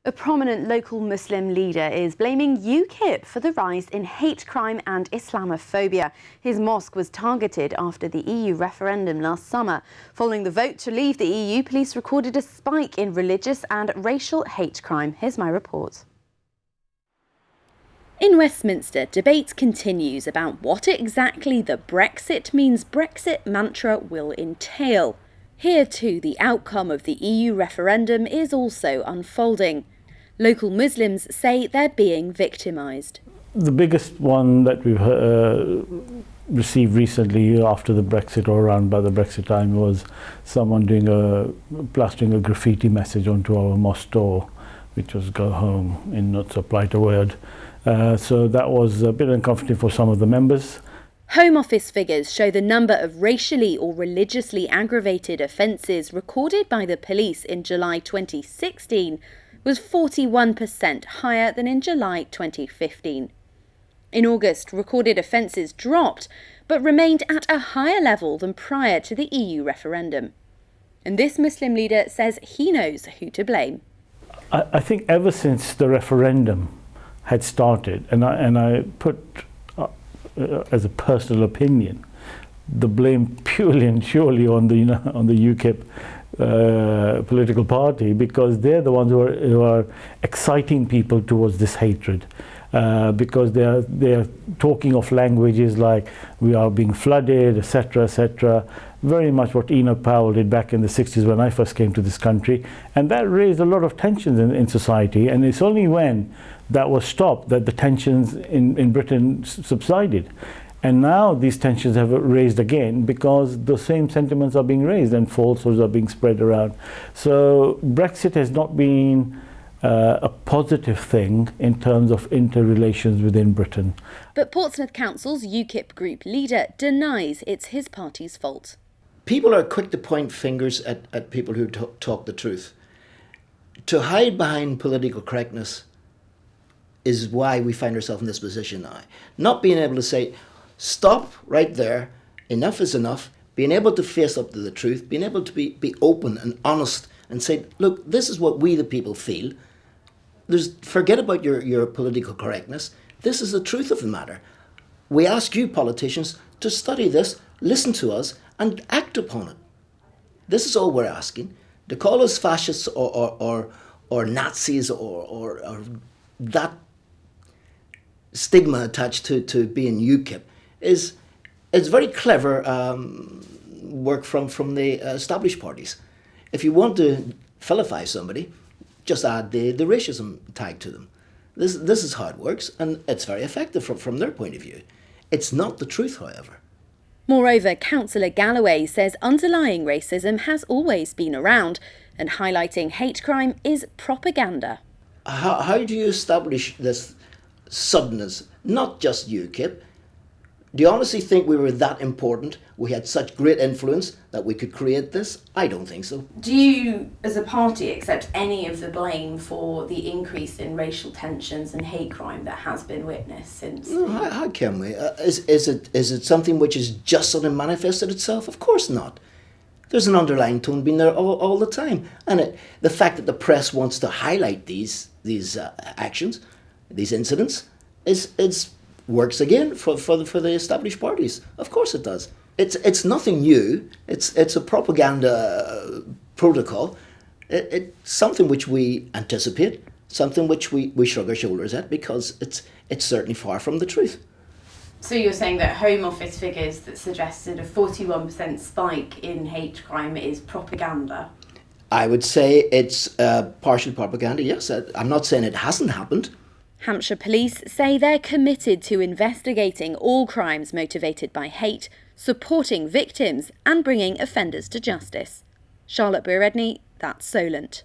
A prominent local Muslim leader is blaming UKIP for the rise in hate crime and Islamophobia. His mosque was targeted after the EU referendum last summer. Following the vote to leave the EU, police recorded a spike in religious and racial hate crime. Here's my report. In Westminster, debate continues about what exactly the Brexit means Brexit mantra will entail. Here too, the outcome of the EU referendum is also unfolding. Local Muslims say they're being victimised. The biggest one that we've received recently after the Brexit or around by the Brexit time was someone plastering a graffiti message onto our mosque door, which was "Go home" in not so polite a word. So that was a bit uncomfortable for some of the members. Home Office figures show the number of racially or religiously aggravated offences recorded by the police in July 2016 was 41% higher than in July 2015. In August, recorded offences dropped, but remained at a higher level than prior to the EU referendum. And this Muslim leader says he knows who to blame. I think ever since the referendum had started, and I put as a personal opinion, the blame purely and surely on the UKIP political party, because they're the ones who are exciting people towards this hatred, because they are talking of languages like we are being flooded, etc., etc. Very much what Enoch Powell did back in the 60s when I first came to this country, and that raised a lot of tensions in society. And it's only when that was stopped that the tensions in Britain subsided. And now these tensions have raised again because the same sentiments are being raised and falsehoods are being spread around. So Brexit has not been a positive thing in terms of interrelations within Britain. But Portsmouth Council's UKIP group leader denies it's his party's fault. People are quick to point fingers at people who talk the truth. To hide behind political correctness is why we find ourselves in this position now. Not being able to say, stop right there, enough is enough, being able to face up to the truth, being able to be open and honest and say, look, this is what we the people feel. Forget about your political correctness. This is the truth of the matter. We ask you politicians to study this, listen to us and act upon it. This is all we're asking. To call us fascists or Nazis or that stigma attached to being UKIP is very clever work from the established parties. If you want to vilify somebody, just add the racism tag to them. This is how it works, and it's very effective from their point of view. It's not the truth, however. Moreover, Councillor Galloway says underlying racism has always been around, and highlighting hate crime is propaganda. How do you establish this suddenness? Not just UKIP. Do you honestly think we were that important? We had such great influence that we could create this? I don't think so. Do you, as a party, accept any of the blame for the increase in racial tensions and hate crime that has been witnessed since? No, how can we? Is it something which is just suddenly manifested itself? Of course not. There's an underlying tone being there all the time. And the fact that the press wants to highlight these actions, these incidents, is works again for the established parties. Of course it does. It's nothing new. It's a propaganda protocol. It's something which we anticipate, something which we shrug our shoulders at because it's certainly far from the truth. So you're saying that Home Office figures that suggested a 41% spike in hate crime is propaganda? I would say it's partial propaganda, yes. I'm not saying it hasn't happened. Hampshire Police say they're committed to investigating all crimes motivated by hate, supporting victims and bringing offenders to justice. Charlotte Briere-Edney, that's Solent.